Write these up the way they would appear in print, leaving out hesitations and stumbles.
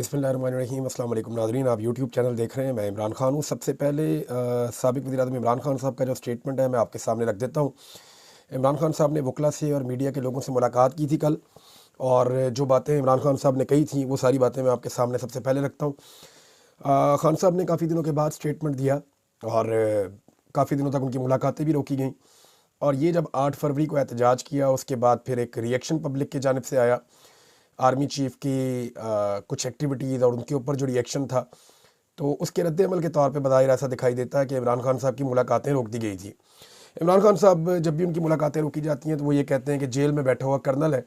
बिस्मिल्लाहिर्रहमानिर्रहीम। अस्सलाम वालेकुम नाज़रीन, आप यूट्यूब चैनल देख रहे हैं। मैं इमरान खान हूँ। सबसे पहले साबिक़ वज़ीर-ए-आज़म इमरान खान साहब का जो स्टेटमेंट है मैं आपके सामने रख देता हूँ। इमरान खान साहब ने वकला से और मीडिया के लोगों से मुलाकात की थी कल, और जो बातें इमरान खान साहब ने कही थी वो सारी बातें मैं आपके सामने सबसे पहले रखता हूँ। खान साहब ने काफ़ी दिनों के बाद स्टेटमेंट दिया और काफ़ी दिनों तक उनकी मुलाकातें भी रोकी गईं, और ये जब 8 फरवरी को एहतजाज किया उसके बाद फिर एक रिएक्शन पब्लिक की जानिब से आया आर्मी चीफ की कुछ एक्टिविटीज़ और उनके ऊपर जो रिएक्शन था, तो उसके रद्द-ए-अमल के तौर पे बज़ाहिर ऐसा दिखाई देता है कि इमरान खान साहब की मुलाकातें रोक दी गई थी। इमरान खान साहब जब भी उनकी मुलाकातें रोकी जाती हैं तो वो ये कहते हैं कि जेल में बैठा हुआ कर्नल है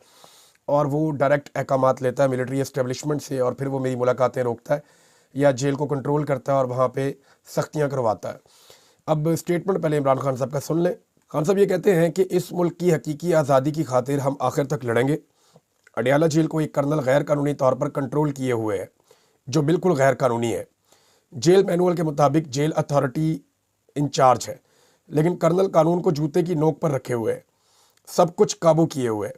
और वो डायरेक्ट अहकामात लेता है मिलिट्री एस्टेब्लिशमेंट से, और फिर वो मेरी मुलाकातें रोकता है या जेल को कंट्रोल करता है और वहाँ पे सख्तियाँ करवाता है। अब स्टेटमेंट पहले इमरान खान साहब का सुन लें। खान साहब ये कहते हैं कि इस मुल्क की हकीकी आज़ादी की खातिर हम आखिर तक लड़ेंगे। अडयाला जेल को एक कर्नल गैर कानूनी तौर पर कंट्रोल किए हुए है, जो बिल्कुल गैर कानूनी है। जेल मैनुअल के मुताबिक जेल अथॉरिटी इंचार्ज है, लेकिन कर्नल कानून को जूते की नोक पर रखे हुए है, सब कुछ काबू किए हुए है।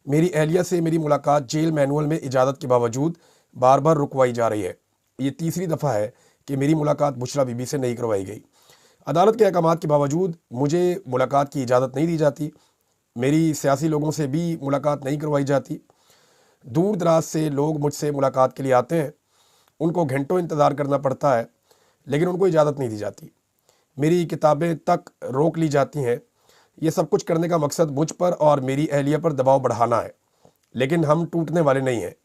मेरी एहलिया से मेरी मुलाकात जेल मैनुअल में इजाज़त के बावजूद बार बार रुकवाई जा रही है। ये तीसरी दफ़ा है कि मेरी मुलाकात बुशरा बीबी से नहीं करवाई गई। अदालत के अहकामात के बावजूद मुझे मुलाकात की इजाज़त नहीं दी जाती। मेरी सियासी लोगों से भी मुलाकात नहीं करवाई जाती। दूर दराज से लोग मुझसे मुलाकात के लिए आते हैं, उनको घंटों इंतज़ार करना पड़ता है, लेकिन उनको इजाज़त नहीं दी जाती। मेरी किताबें तक रोक ली जाती हैं। ये सब कुछ करने का मकसद मुझ पर और मेरी अहलिया पर दबाव बढ़ाना है, लेकिन हम टूटने वाले नहीं हैं।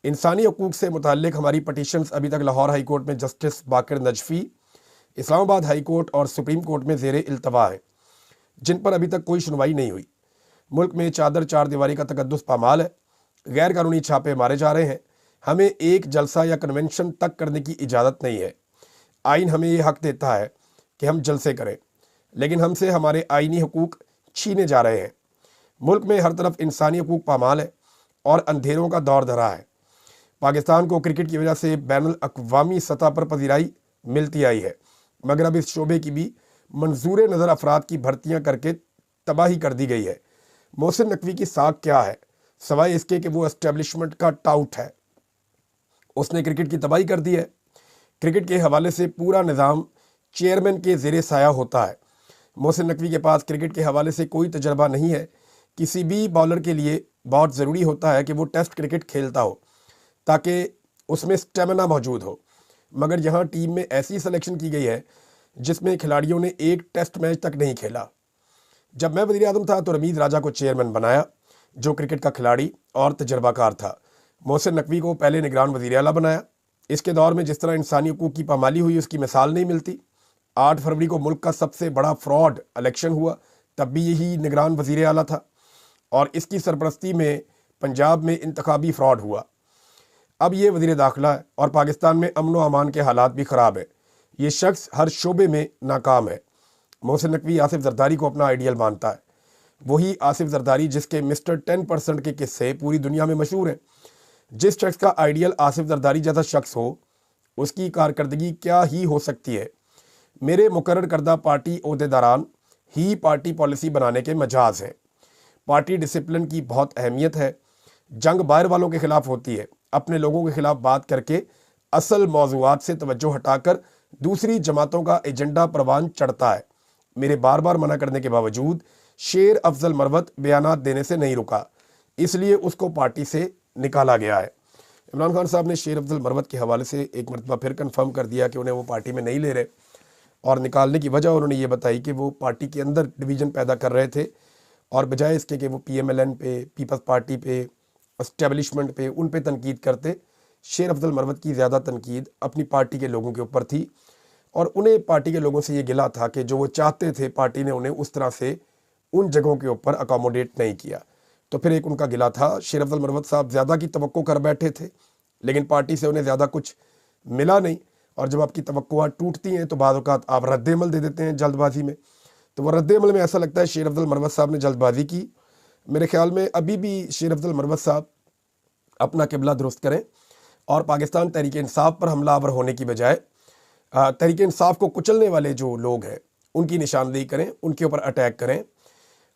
इंसानी हकूक़ से मुताल्लिक़ हमारी पटिशन्स अभी तक लाहौर हाई कोर्ट में जस्टिस बाकर नजफ़ी, इस्लामाबाद हाई कोर्ट और सुप्रीम कोर्ट में ज़ेरे इल्तवा है, जिन पर अभी तक कोई सुनवाई नहीं हुई। मुल्क में चादर चार दीवारी का तकद्दुस पामाल है, गैर कानूनी छापे मारे जा रहे हैं। हमें एक जलसा या कन्वेंशन तक करने की इजाज़त नहीं है। आइन हमें ये हक़ देता है कि हम जलसे करें, लेकिन हमसे हमारे आइनी हकूक़ छीने जा रहे हैं। मुल्क में हर तरफ इंसानी हकूक़ पामाल है और अंधेरों का दौर धरा है। पाकिस्तान को क्रिकेट की वजह से बैनुल अक़वामी सतह पर पज़ीराई मिलती आई है, मगर अब इस शोबे की भी मंजूर नज़र अफराद की भर्तियाँ करके तबाही कर दी गई है। मोहसिन नकवी की साख क्या है, सवाए इसके कि वो एस्टेब्लिशमेंट का टाउट है। उसने क्रिकेट की तबाही कर दी है। क्रिकेट के हवाले से पूरा निज़ाम चेयरमैन के ज़ेरे साया होता है। मोहसिन नकवी के पास क्रिकेट के हवाले से कोई तजर्बा नहीं है। किसी भी बॉलर के लिए बहुत ज़रूरी होता है कि वो टेस्ट क्रिकेट खेलता हो, ताकि उसमें स्टेमिना मौजूद हो, मगर यहाँ टीम में ऐसी सिलेक्शन की गई है जिसमें खिलाड़ियों ने एक टेस्ट मैच तक नहीं खेला। जब मैं वज़ीर-ए-आज़म था तो रमीज़ राजा को चेयरमैन बनाया, जो क्रिकेट का खिलाड़ी और तजर्बाकार था। मोहसिन नकवी को पहले निगरान वज़ीर आला बनाया। इसके दौर में जिस तरह इंसानी हकूक़ की पामाली हुई उसकी मिसाल नहीं मिलती। 8 फरवरी को मुल्क का सबसे बड़ा फ्रॉड इलेक्शन हुआ, तब भी यही निगरान वज़ीर आला था, और इसकी सरपरस्ती में पंजाब में इंतखाबी फ्रॉड हुआ। अब ये वज़ीर दाखिला है और पाकिस्तान में अमन व अमान के हालात भी ख़राब है। ये शख्स हर शोबे में नाकाम है। मोहसिन नकवी आसिफ जरदारी को अपना आइडियल मानता है। वही आसिफ जरदारी जिसके मिस्टर 10% के किस्से पूरी दुनिया में मशहूर हैं। जिस शख्स का आइडियल आसिफ जरदारी जैसा शख्स हो, उसकी कारकर्दगी क्या ही हो सकती है। मेरे मुकर्रर करदा पार्टी ओहदेदारान ही पार्टी पॉलिसी बनाने के मजाज हैं। पार्टी डिसिप्लिन की बहुत अहमियत है। जंग बाहर वालों के खिलाफ होती है, अपने लोगों के खिलाफ बात करके असल मौज़ूआत से तवज्जो हटाकर दूसरी जमातों का एजेंडा परवान चढ़ता है। मेरे बार बार मना करने के बावजूद शेर अफजल मरवत बयानात देने से नहीं रुका, इसलिए उसको पार्टी से निकाला गया है। इमरान खान साहब ने शेर अफजल मरवत के हवाले से एक मरतबा फिर कंफर्म कर दिया कि उन्हें वो पार्टी में नहीं ले रहे, और निकालने की वजह उन्होंने ये बताई कि वो पार्टी के अंदर डिवीज़न पैदा कर रहे थे, और बजाय इसके कि वो PMLN पे, पीपल्स पार्टी पे, एस्टेब्लिशमेंट पे, उन पे तनकीद करते, शेर अफजल मरवत की ज़्यादा तनकीद अपनी पार्टी के लोगों के ऊपर थी, और उन्हें पार्टी के लोगों से ये गिला था कि जो वो चाहते थे पार्टी ने उन्हें उस तरह से उन जगहों के ऊपर अकोमोडेट नहीं किया। तो फिर एक उनका गिला था। शेर अफजल मरवत साहब ज़्यादा की तवक्को कर बैठे थे, लेकिन पार्टी से उन्हें ज़्यादा कुछ मिला नहीं, और जब आपकी तवक्कुआत टूटती हैं तो बाद औक़ात आप रद्द-ए-अमल दे देते हैं जल्दबाजी में। तो वो रद्द-ए-अमल में ऐसा लगता है शेर अफजल मरवत साहब ने जल्दबाजी की। मेरे ख्याल में अभी भी शेर अफजल मरवत साहब अपना किबला दुरुस्त करें और पाकिस्तान तहरीक इंसाफ पर हमलावर होने की बजाय तहरीक इंसाफ को कुचलने वाले जो लोग हैं उनकी निशानदेही करें, उनके ऊपर अटैक करें,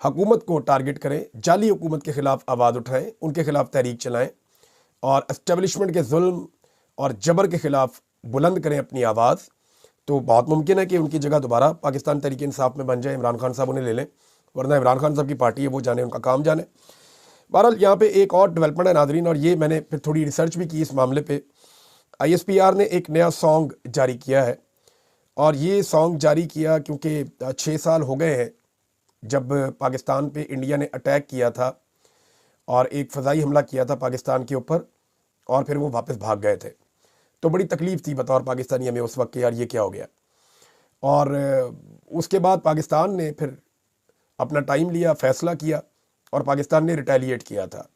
हुकूमत को टारगेट करें, जाली हुकूमत के ख़िलाफ़ आवाज़ उठाएं, उनके ख़िलाफ़ तहरीक चलाएं, और एस्टेब्लिशमेंट के जुल्म और जबर के ख़िलाफ़ बुलंद करें अपनी आवाज़, तो बहुत मुमकिन है कि उनकी जगह दोबारा पाकिस्तान तहरीक इंसाफ में बन जाए, इमरान खान साहब उन्हें ले लें, वरना इमरान खान साहब की पार्टी है, वो जाने, उनका काम जाने। बहरहाल यहाँ पे एक और डेवलपमेंट है नाजरीन, और ये मैंने फिर थोड़ी रिसर्च भी की इस मामले पे। ISPR ने एक नया सॉन्ग जारी किया है, और ये सॉन्ग जारी किया क्योंकि 6 साल हो गए हैं जब पाकिस्तान पे इंडिया ने अटैक किया था और एक फ़ज़ाई हमला किया था पाकिस्तान के ऊपर, और फिर वो वापस भाग गए थे। तो बड़ी तकलीफ़ थी बतौर पाकिस्तानी हमें उस वक्त कि यार ये क्या हो गया। और उसके बाद पाकिस्तान ने फिर अपना टाइम लिया, फ़ैसला किया, और पाकिस्तान ने रिटेलिएट किया था।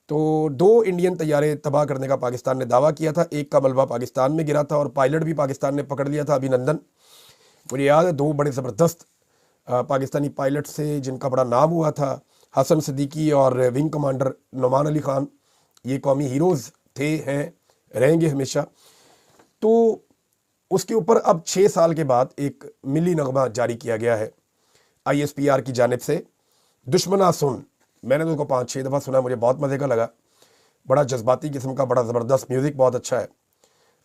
तो 2 इंडियन तैयारे तबाह करने का पाकिस्तान ने दावा किया था, एक का मलबा पाकिस्तान में गिरा था और पायलट भी पाकिस्तान ने पकड़ लिया था, अभिनंदन। मुझे याद है 2 बड़े ज़बरदस्त पाकिस्तानी पायलट से जिनका बड़ा नाम हुआ था, हसन सिद्दीकी और विंग कमांडर नुमान अली ख़ान। ये कौमी हीरोज़ थे, हैं, रहेंगे हमेशा। तो उसके ऊपर अब 6 साल के बाद एक मिली नगमा जारी किया गया है ISPR की जानिब से, दुश्मना सुन। मैंने तो उसको 5-6 दफ़ा सुना, मुझे बहुत मज़े का लगा। बड़ा जज्बाती किस्म का, बड़ा ज़बरदस्त, म्यूज़िक बहुत अच्छा है,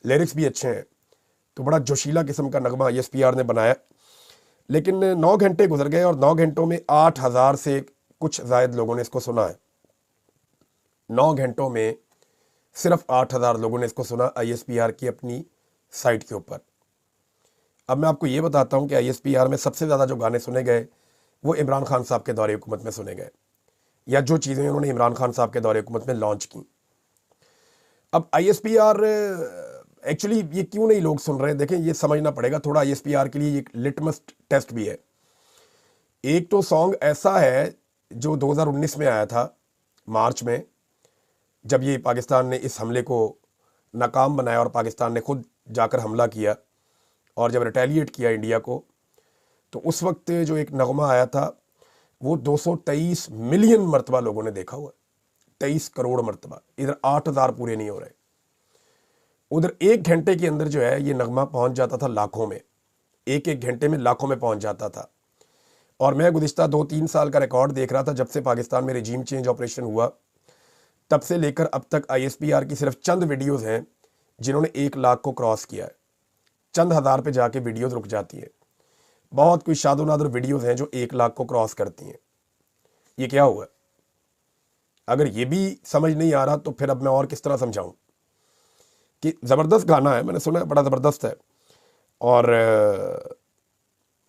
लिरिक्स भी अच्छे हैं, तो बड़ा जोशीला किस्म का नगमा ISPR ने बनाया। लेकिन 9 घंटे गुजर गए और 9 घंटों में 8,000 से कुछ ज़ायद लोगों ने इसको सुना है। 9 घंटों में सिर्फ 8,000 लोगों ने इसको सुना ISPR की अपनी साइट के ऊपर। अब मैं आपको ये बताता हूँ कि ISPR में सबसे ज़्यादा जो गाने सुने गए वो इमरान खान साहब के दौरे हुकूमत में सुने गए, या जो चीज़ें उन्होंने इमरान खान साहब के दौरे हुकूमत में लॉन्च की। अब ISPR एक्चुअली ये क्यों नहीं लोग सुन रहे हैं, देखें ये समझना पड़ेगा थोड़ा। ISPR के लिए एक लिटमस टेस्ट भी है। एक तो सॉन्ग ऐसा है जो 2019 में आया था, मार्च में, जब ये पाकिस्तान ने इस हमले को नाकाम बनाया और पाकिस्तान ने खुद जाकर हमला किया और जब रिटेलिएट किया इंडिया को, तो उस वक्त जो एक नगमा आया था वो 223 मिलियन मरतबा लोगों ने देखा हुआ, 23 करोड़ मरतबा। इधर 8,000 पूरे नहीं हो रहे, उधर 1 घंटे के अंदर जो है ये नगमा पहुंच जाता था लाखों में, एक घंटे में लाखों में पहुंच जाता था। और मैं गुज़िश्ता 2-3 साल का रिकॉर्ड देख रहा था, जब से पाकिस्तान में रजीम चेंज ऑपरेशन हुआ तब से लेकर अब तक ISPR की सिर्फ चंद वीडियोज़ हैं जिन्होंने 1 लाख को क्रॉस किया है। चंद हज़ार पे जाके वीडियोज़ रुक जाती है। बहुत कोई शादो नादर वीडियोज़ हैं जो 1 लाख को क्रॉस करती हैं। ये क्या हुआ? अगर ये भी समझ नहीं आ रहा तो फिर अब मैं और किस तरह समझाऊं कि ज़बरदस्त गाना है, मैंने सुना है, बड़ा ज़बरदस्त है। और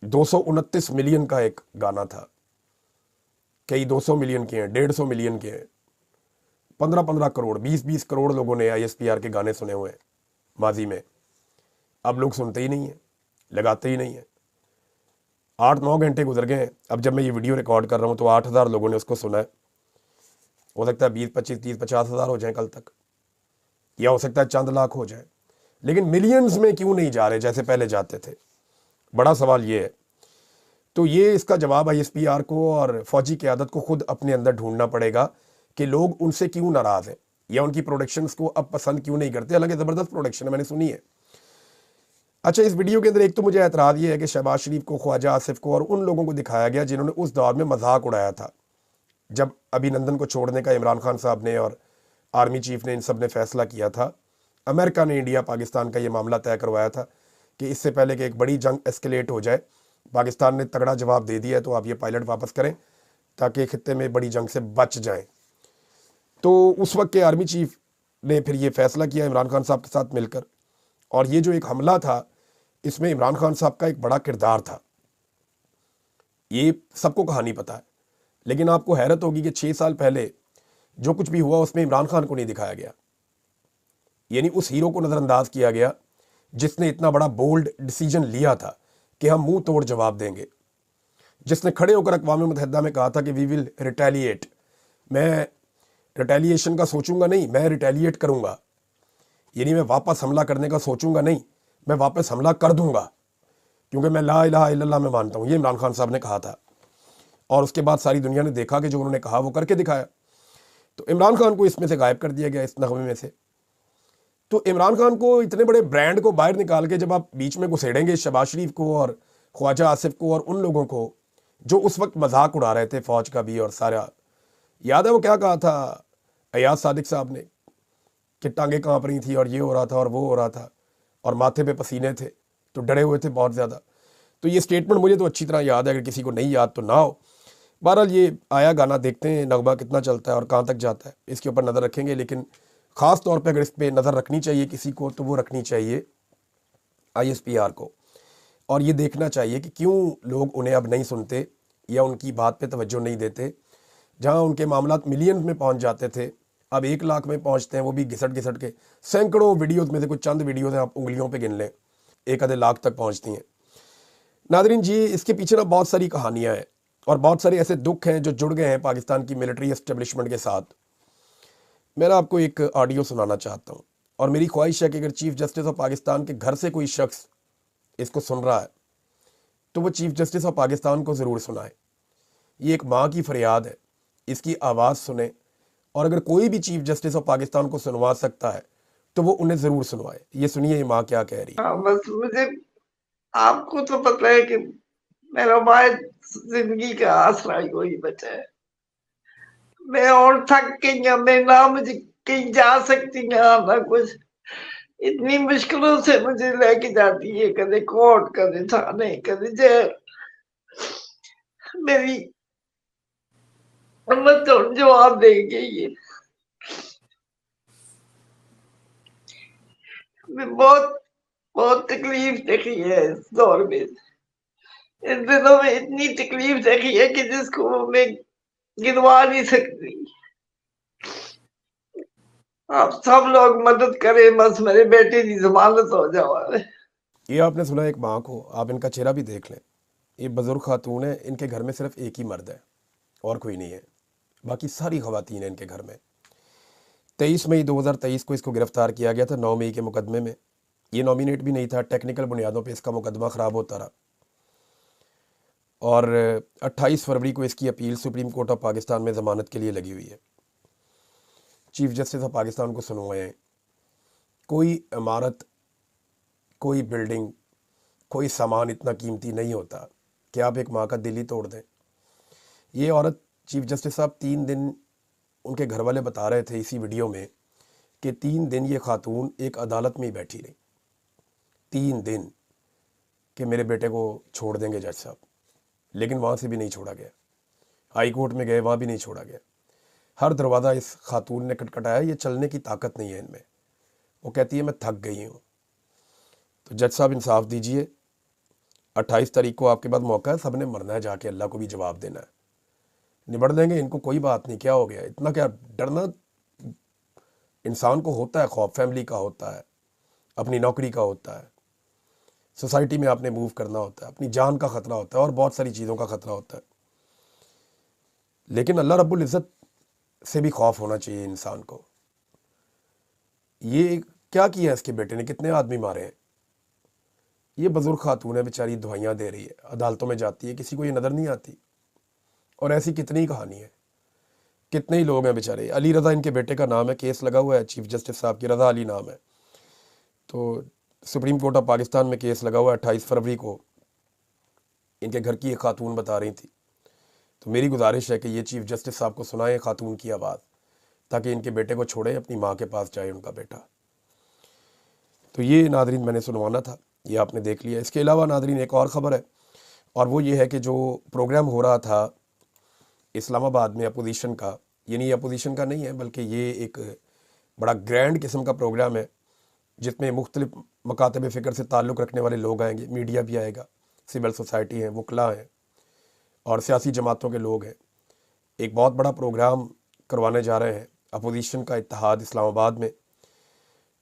229 मिलियन का एक गाना था, कई 200 मिलियन के हैं, 150 मिलियन के हैं, 15-15 करोड़, 20-20 करोड़ लोगों ने ISPR के गाने सुने हुए हैं माजी में। अब लोग सुनते ही नहीं हैं, लगाते ही नहीं हैं। 8-9 घंटे गुजर गए हैं। अब जब मैं ये वीडियो रिकॉर्ड कर रहा हूँ तो 8,000 लोगों ने उसको सुना है। हो सकता है 20-25, 30-50 हज़ार हो जाए कल तक, या हो सकता है चंद लाख हो जाए, लेकिन मिलियंस में क्यों नहीं जा रहे जैसे पहले जाते थे? बड़ा सवाल ये है। तो ये इसका जवाब ISPR को और फौजी क़यादत को खुद अपने अंदर ढूंढना पड़ेगा कि लोग उनसे क्यों नाराज़ हैं या उनकी प्रोडक्शंस को अब पसंद क्यों नहीं करते। हालांकि ज़बरदस्त प्रोडक्शन है, मैंने सुनी है। अच्छा, इस वीडियो के अंदर एक तो मुझे एतराज़ ये है कि शहबाज शरीफ को, ख्वाजा आसिफ को और उन लोगों को दिखाया गया जिन्होंने उस दौर में मजाक उड़ाया था जब अभिनंदन को छोड़ने का इमरान खान साहब ने और आर्मी चीफ ने, इन सब ने फैसला किया था। अमेरिका ने इंडिया पाकिस्तान का ये मामला तय करवाया था कि इससे पहले कि एक बड़ी जंग एस्केलेट हो जाए, पाकिस्तान ने तगड़ा जवाब दे दिया है, तो आप ये पायलट वापस करें ताकि खित्ते में बड़ी जंग से बच जाएं। तो उस वक्त के आर्मी चीफ ने फिर ये फैसला किया इमरान खान साहब के साथ मिलकर, और ये जो एक हमला था इसमें इमरान खान साहब का एक बड़ा किरदार था। ये सबको कहानी पता है, लेकिन आपको हैरत होगी कि 6 साल पहले जो कुछ भी हुआ उसमें इमरान खान को नहीं दिखाया गया, यानी उस हीरो को नज़रअंदाज किया गया जिसने इतना बड़ा बोल्ड डिसीजन लिया था कि हम मुंह तोड़ जवाब देंगे, जिसने खड़े होकर अक़वाम मुत्तहिदा में कहा था कि वी विल रिटेलिएट। मैं रिटेलिएशन का सोचूंगा नहीं, मैं रिटेलिएट करूंगा, यानी मैं वापस हमला करने का सोचूंगा नहीं, मैं वापस हमला कर दूंगा, क्योंकि मैं ला इलाहा इल्लल्लाह में मानता हूँ। ये इमरान खान साहब ने कहा था, और उसके बाद सारी दुनिया ने देखा कि जो उन्होंने कहा वो करके दिखाया। तो इमरान खान को इसमें से गायब कर दिया गया, इस नगमे में से। तो इमरान खान को, इतने बड़े ब्रांड को बाहर निकाल के जब आप बीच में घुसेड़ेंगे शहबाज शरीफ को और ख्वाजा आसिफ को और उन लोगों को जो उस वक्त मजाक उड़ा रहे थे फौज का भी, और सारा याद है वो क्या कहा था अयाज सादिक साहब ने कि टांगें कांप रही थी और ये हो रहा था और वो हो रहा था और माथे पे पसीने थे, तो डरे हुए थे बहुत ज़्यादा। तो ये स्टेटमेंट मुझे तो अच्छी तरह याद है, अगर किसी को नहीं याद तो ना हो। बहरहाल ये आया गाना, देखते हैं नगमा कितना चलता है और कहाँ तक जाता है, इसके ऊपर नज़र रखेंगे। लेकिन ख़ास तौर पे अगर इस पर नज़र रखनी चाहिए किसी को, तो वो रखनी चाहिए ISPR को। और ये देखना चाहिए कि क्यों लोग उन्हें अब नहीं सुनते या उनकी बात पे तवज्जो नहीं देते। जहां उनके मामलात मिलियंस में पहुंच जाते थे, अब 1 लाख में पहुंचते हैं, वो भी घिसट घिसट के। सैकड़ों वीडियोस में से कुछ चंद वीडियोस हैं, आप उंगलियों पे गिन लें, 1 आधे लाख तक पहुंचती हैं। नादरीन जी, इसके पीछे ना बहुत सारी कहानियां हैं और बहुत सारे ऐसे दुख हैं जो जुड़ गए हैं पाकिस्तान की मिलिट्री एस्टेब्लिशमेंट के साथ। मैं ना आपको एक ऑडियो सुनाना चाहता हूँ, और मेरी ख्वाहिश है कि अगर चीफ जस्टिस ऑफ पाकिस्तान के घर से कोई शख्स इसको सुन रहा है, तो वो चीफ जस्टिस ऑफ पाकिस्तान को ज़रूर सुनाए। ये एक माँ की फरियाद है, इसकी आवाज़ सुने, और अगर कोई भी चीफ जस्टिस ऑफ पाकिस्तान को सुनवा सकता है तो वो उन्हें ज़रूर सुनवाए। ये सुनिए ये माँ क्या कह रही है। हाँ, बस मुझे, आपको तो पता है कि मेरा भाई जिंदगी का आसरा ही वही बचा है। मैं और थक गई हूं, मैं ना मुझे कहीं जा सकती ना ना कुछ। इतनी मुश्किलों से मुझे लेके जाती है, कदे कोर्ट, कदे थाने, कदे जेल। मेरी हिम्मत तो जवाब देगी ये। मैं बहुत बहुत तकलीफ देखी है इस दौर में। इस दिनों में इतनी तकलीफ देखी है कि जिसको मैं गिनवा नहीं सकती। आप सब लोग मदद करें, बस मेरे बेटे की जमानत हो जाए। ये आपने सुना एक माँ को, आप इनका चेहरा भी देख लें। ये बुजुर्ग खातून है, इनके घर में सिर्फ एक ही मर्द है और कोई नहीं है, बाकी सारी खवातीन हैं इनके घर में। 23 मई 2023 को इसको गिरफ्तार किया गया था 9 मई के मुकदमे में। ये नॉमिनेट भी नहीं था, टेक्निकल बुनियादों पे इसका मुकदमा ख़राब होता रहा, और 28 फरवरी को इसकी appeal supreme court of Pakistan में ज़मानत के लिए लगी हुई है। चीफ जस्टिस ऑफ पाकिस्तान को सुनवाएं। कोई इमारत, कोई बिल्डिंग, कोई सामान इतना कीमती नहीं होता कि आप एक माँ का दिल ही तोड़ दें। ये औरत, चीफ जस्टिस साहब, 3 दिन, उनके घर वाले बता रहे थे इसी वीडियो में कि 3 दिन ये खातून एक अदालत में ही बैठी रही। 3 दिन कि मेरे बेटे को छोड़ देंगे जज साहब, लेकिन वहाँ से भी नहीं छोड़ा गया। हाई कोर्ट में गए, वहाँ भी नहीं छोड़ा गया। हर दरवाज़ा इस खातून ने खटखटाया, ये चलने की ताकत नहीं है इनमें। वो कहती है मैं थक गई हूँ। तो जज साहब इंसाफ दीजिए, 28 तारीख को आपके पास मौका है, सब ने मरना है जाके, अल्लाह को भी जवाब देना है। निबड़ देंगे इनको, कोई बात नहीं, क्या हो गया, इतना क्या डरना। इंसान को होता है खौफ, फैमिली का होता है, अपनी नौकरी का होता है, सोसाइटी में आपने मूव करना होता है, अपनी जान का ख़तरा होता है और बहुत सारी चीज़ों का ख़तरा होता है। लेकिन अल्लाह रब्बुल इज़्ज़त से भी खौफ होना चाहिए इंसान को। ये क्या किया इसके बेटे ने, कितने आदमी मारे हैं। ये बुजुर्ग खातून है बेचारी, दवाइयाँ दे रही है, अदालतों में जाती है, किसी को ये नज़र नहीं आती। और ऐसी कितनी कहानी है, कितने ही लोग हैं बेचारे। अली रज़ा इनके बेटे का नाम है, केस लगा हुआ है, चीफ जस्टिस साहब की रज़ा अली नाम है। तो सुप्रीम कोर्ट ऑफ पाकिस्तान में केस लगा हुआ है। 28 फरवरी को इनके घर की एक खातून बता रही थी। तो मेरी गुजारिश है कि ये चीफ जस्टिस साहब को सुनाएं खातून की आवाज़, ताकि इनके बेटे को छोड़े, अपनी माँ के पास जाए उनका बेटा। तो ये नादरीन मैंने सुनवाना था, ये आपने देख लिया। इसके अलावा नादरीन एक और ख़बर है, और वो ये है कि जो प्रोग्राम हो रहा था इस्लामाबाद में अपोजिशन का, यानी ये अपोजिशन का नहीं है बल्कि ये एक बड़ा ग्रैंड किस्म का प्रोग्राम है, जिसमें मुख्तलिफ मकातब फ़िक्र से ताल्लुक़ रखने वाले लोग आएंगे, मीडिया भी आएगा, सिविल सोसाइटी है, वकला हैं और सियासी जमातों के लोग हैं। एक बहुत बड़ा प्रोग्राम करवाने जा रहे हैं अपोजिशन का इत्तेहाद इस्लामाबाद में।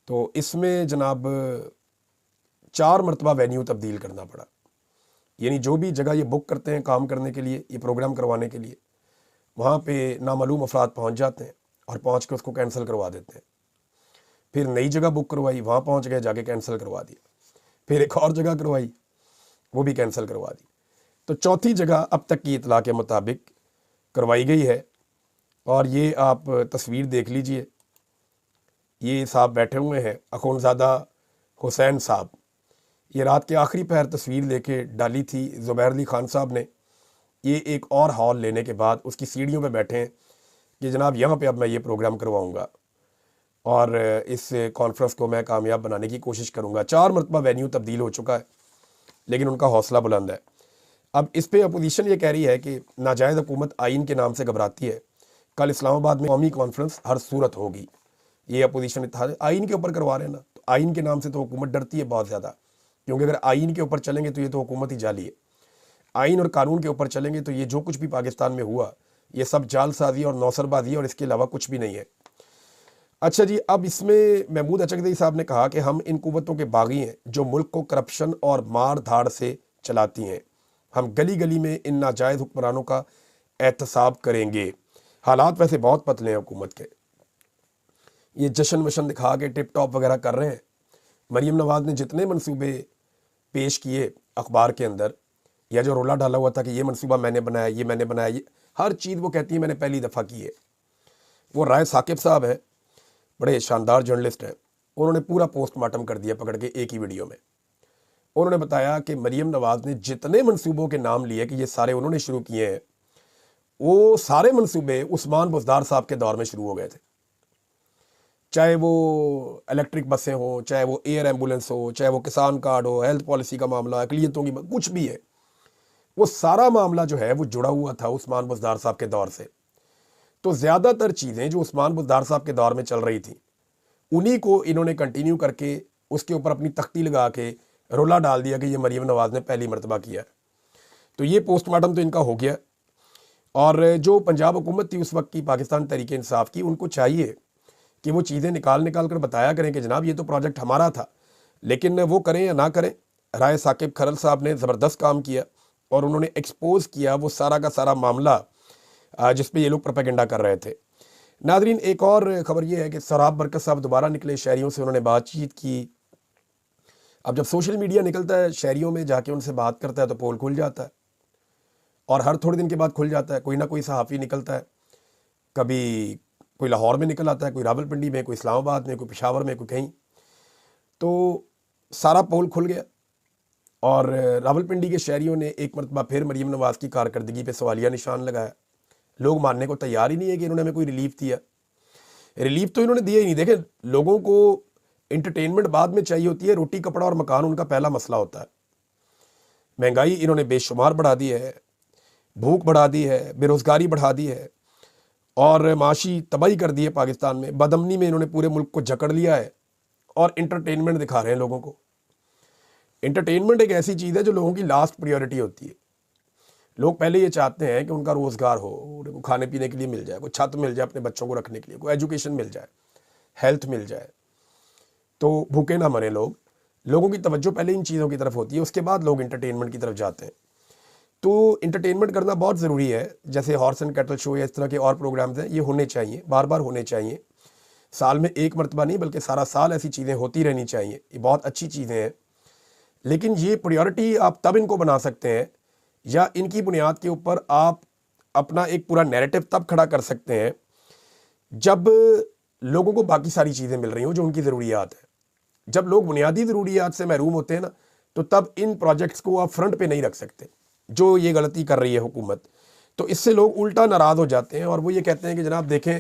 तो इसमें जनाब 4 मरतबा वेन्यू तब्दील करना पड़ा, यानी जो भी जगह ये बुक करते हैं काम करने के लिए, ये प्रोग्राम करवाने के लिए, वहाँ पे नामालूम अफराद पहुँच जाते हैं और पहुँच के उसको कैंसिल करवा देते हैं। फिर नई जगह बुक करवाई, वहाँ पहुँच गए, जाके कैंसिल करवा दिया। फिर एक और जगह करवाई, वो भी कैंसिल करवा दी। तो चौथी जगह अब तक की इतला के मुताबिक करवाई गई है। और ये आप तस्वीर देख लीजिए, ये साहब बैठे हुए हैं, अखुनज़ादा हुसैन साहब। ये रात के आखिरी पहर तस्वीर लेके डाली थी ज़ुबैर अली खान साहब ने। ये एक और हॉल लेने के बाद उसकी सीढ़ियों पे बैठे हैं कि जनाब यहाँ पे अब मैं ये प्रोग्राम करवाऊँगा। और इस कॉन्फ्रेंस को मैं कामयाब बनाने की कोशिश करूँगा। 4 मरतबा वेन्यू तब्दील हो चुका है, लेकिन उनका हौसला बुलंद है। अब इस पे अपोजिशन ये कह रही है कि नाजायज़ हुकूमत आइन के नाम से घबराती है, कल इस्लामाबाद में कौमी कॉन्फ्रेंस हर सूरत होगी। ये अपोजिशन इत्तेहाद आइन के ऊपर करवा रहे हैं ना, तो आइन के नाम से तो हुकूमत डरती है बहुत ज़्यादा, क्योंकि अगर आइन के ऊपर चलेंगे तो ये तो हुकूमत ही जाली है। आइन और कानून के ऊपर चलेंगे तो ये जो कुछ भी पाकिस्तान में हुआ ये सब जालसाजी और नौसरबाजी और इसके अलावा कुछ भी नहीं है। अच्छा जी, अब इसमें महमूद अचकज़ई साहब ने कहा कि हम इन कुव्वतों के बागी हैं जो मुल्क को करप्शन और मार धाड़ से चलाती हैं। हम गली गली में इन नाजायज़ हुक्मरानों का एहतसाब करेंगे। हालात वैसे बहुत पतले हैं हुकूमत के, ये जश्न वशन दिखा के टिप टॉप वगैरह कर रहे हैं। मरीम नवाज़ ने जितने मंसूबे पेश किए अखबार के अंदर, या जो रोला डाला हुआ था कि ये मंसूबा मैंने बनाया, ये मैंने बनाया, ये हर चीज़ वो कहती है मैंने पहली दफ़ा की है। वो राय साकिब साहब है, बड़े शानदार जर्नलिस्ट हैं, उन्होंने पूरा पोस्टमार्टम कर दिया पकड़ के एक ही वीडियो में। उन्होंने बताया कि मरीम नवाज़ ने जितने मंसूबों के नाम लिए कि ये सारे उन्होंने शुरू किए हैं, वो सारे मंसूबे उस्मान बुज़दार साहब के दौर में शुरू हो गए थे। चाहे वो इलेक्ट्रिक बसें हो, चाहे वो एयर एम्बुलेंस हो, चाहे वो किसान कार्ड हो, हेल्थ पॉलिसी का मामला, अकलियतों की कुछ भी है, वो सारा मामला जो है वो जुड़ा हुआ था उस्मान बुज़दार साहब के दौर से। तो ज़्यादातर चीज़ें जो उस्मान बुज़दार साहब के दौर में चल रही थी उन्हीं को इन्होंने कंटिन्यू करके उसके ऊपर अपनी तख्ती लगा के रोला डाल दिया कि ये मरीम नवाज़ ने पहली मरतबा किया। तो ये पोस्टमार्टम तो इनका हो गया। और जो पंजाब हुकूमत थी उस वक्त की, पाकिस्तान तहरीक इंसाफ की, उनको चाहिए कि वो चीज़ें निकाल कर बताया करें कि जनाब ये तो प्रोजेक्ट हमारा था, लेकिन वो करें या ना करें। राय साकिब खरल साहब ने ज़बरदस्त काम किया और उन्होंने एक्सपोज किया वो सारा का सारा मामला जिस पे ये लोग प्रोपेगेंडा कर रहे थे। नादरीन, एक और ख़बर ये है कि सराब बरकत साहब दोबारा निकले, शहरियों से उन्होंने बातचीत की। अब जब सोशल मीडिया निकलता है, शहरियों में जाके उनसे बात करता है तो पोल खुल जाता है, और हर थोड़े दिन के बाद खुल जाता है। कोई ना कोई सहाफ़ी निकलता है, कभी कोई लाहौर में निकल आता है, कोई रावलपिंडी में, कोई इस्लामाबाद में, कोई पेशावर में, कोई कहीं। तो सारा पोल खुल गया और रावलपिंडी के शहरियों ने एक मरतबा फिर मरीम नवाज़ की कारकर्दगी पे सवालिया निशान लगाया। लोग मानने को तैयार ही नहीं है कि इन्होंने हमें कोई रिलीफ दिया। रिलीफ तो इन्होंने दिया ही नहीं। देखें, लोगों को इंटरटेनमेंट बाद में चाहिए होती है, रोटी कपड़ा और मकान उनका पहला मसला होता है। महंगाई इन्होंने बेशुमार बढ़ा दी है, भूख बढ़ा दी है, बेरोज़गारी बढ़ा दी है और माशी तबाही कर दी है पाकिस्तान में। बदअमनी में इन्होंने पूरे मुल्क को जकड़ लिया है और इंटरटेनमेंट दिखा रहे हैं लोगों को। इंटरटेनमेंट एक ऐसी चीज़ है जो लोगों की लास्ट प्रायोरिटी होती है। लोग पहले ये चाहते हैं कि उनका रोज़गार हो, उनको खाने पीने के लिए मिल जाए, कोई छत मिल जाए अपने बच्चों को रखने के लिए, कोई एजुकेशन मिल जाए, हेल्थ मिल जाए, तो भूखे ना मरे लोग। लोगों की तवज्जो पहले इन चीज़ों की तरफ होती है, उसके बाद लोग इंटरटेनमेंट की तरफ जाते हैं। तो इंटरटेनमेंट करना बहुत ज़रूरी है। जैसे हॉर्स एंड कैटल शो या इस तरह के और प्रोग्राम्स हैं, ये होने चाहिए, बार बार होने चाहिए। साल में एक मरतबा नहीं बल्कि सारा साल ऐसी चीज़ें होती रहनी चाहिए। ये बहुत अच्छी चीज़ें हैं, लेकिन ये प्रायोरिटी आप तब इनको बना सकते हैं या इनकी बुनियाद के ऊपर आप अपना एक पूरा नैरेटिव तब खड़ा कर सकते हैं जब लोगों को बाकी सारी चीज़ें मिल रही हों जो उनकी ज़रूरियात है। जब लोग बुनियादी ज़रूरियात से महरूम होते हैं ना, तो तब इन प्रोजेक्ट्स को आप फ्रंट पे नहीं रख सकते, जो ये गलती कर रही है हुकूमत। तो इससे लोग उल्टा नाराज़ हो जाते हैं और वो ये कहते हैं कि जनाब देखें,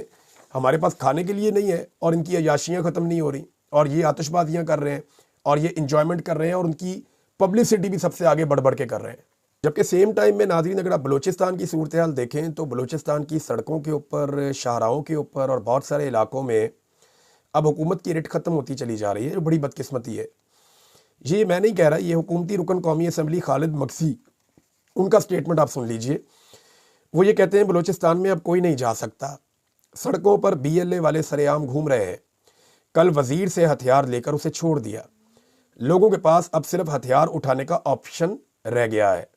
हमारे पास खाने के लिए नहीं है और इनकी अयाशियाँ ख़त्म नहीं हो रही और ये आतिशबाजियाँ कर रहे हैं और ये इंजॉयमेंट कर रहे हैं और उनकी पब्लिसिटी भी सबसे आगे बढ़ बढ़ के कर रहे हैं। जबकि सेम टाइम में नाज़रीन, अगर आप बलूचिस्तान की सूरत हाल देखें तो बलूचिस्तान की सड़कों के ऊपर, शाहराहों के ऊपर और बहुत सारे इलाकों में अब हुकूमत की रिट ख़त्म होती चली जा रही है, जो बड़ी बदकिस्मती है। ये मैं नहीं कह रहा, ये हुकूमती रुकन कौमी असम्बली खालिद मक्सी, उनका स्टेटमेंट आप सुन लीजिए। वो ये कहते हैं बलूचिस्तान में अब कोई नहीं जा सकता, सड़कों पर BLA वाले सरेआम घूम रहे हैं। कल वज़ीर से हथियार लेकर उसे छोड़ दिया। लोगों के पास अब सिर्फ हथियार उठाने का ऑप्शन रह गया है।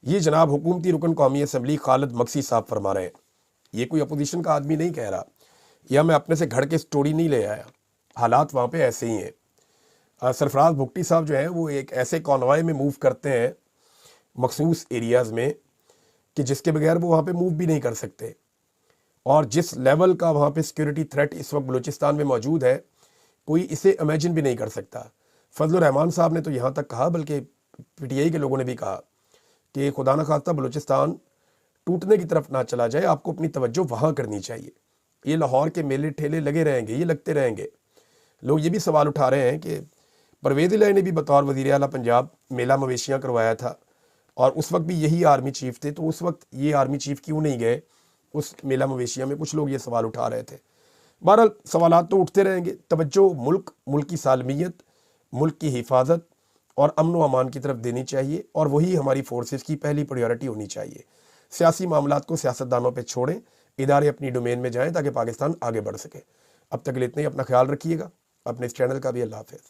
ये जनाब हुकूमती रुकन कौमी असम्बली खालिद मक्सी साहब फरमा रहे हैं। ये कोई अपोजिशन का आदमी नहीं कह रहा, या मैं अपने से घड़ के स्टोरी नहीं ले आया। हालात वहाँ पे ऐसे ही हैं। सरफराज भुगटी साहब जो है वो एक ऐसे कॉन्वॉय में मूव करते हैं मखसूस एरियाज़ में कि जिसके बगैर वो वहाँ पे मूव भी नहीं कर सकते। और जिस लेवल का वहाँ पे सिक्योरिटी थ्रेट इस वक्त बलूचिस्तान में मौजूद है, कोई इसे इमेजिन भी नहीं कर सकता। फजलुर रहमान साहब ने तो यहाँ तक कहा, बल्कि PTI के लोगों ने भी कहा कि खुदा न खास्ता बलूचिस्तान टूटने की तरफ ना चला जाए, आपको अपनी तवज्जो वहाँ करनी चाहिए। ये लाहौर के मेले ठेले लगे रहेंगे, ये लगते रहेंगे। लोग ये भी सवाल उठा रहे हैं कि परवेज़ इलाही ने भी बतौर वज़ीर आला पंजाब मेला मवेशियाँ करवाया था और उस वक्त भी यही आर्मी चीफ थे, तो उस वक्त ये आर्मी चीफ क्यों नहीं गए उस मेला मवेशियाँ में? कुछ लोग ये सवाल उठा रहे थे। बहरहाल सवालात तो उठते रहेंगे। तवज्जो मुल्क की सालमियत, मुल्क की हिफाजत और अमन व अमान की तरफ देनी चाहिए और वही हमारी फोर्सेस की पहली प्रायोरिटी होनी चाहिए। सियासी मामलात को सियासतदानों पे छोड़ें, इदारे अपनी डोमेन में जाएं ताकि पाकिस्तान आगे बढ़ सके। अब तक के लिए इतना ही। अपना ख्याल रखिएगा, अपने इस चैनल का भी। अल्लाह हाफ़िज़।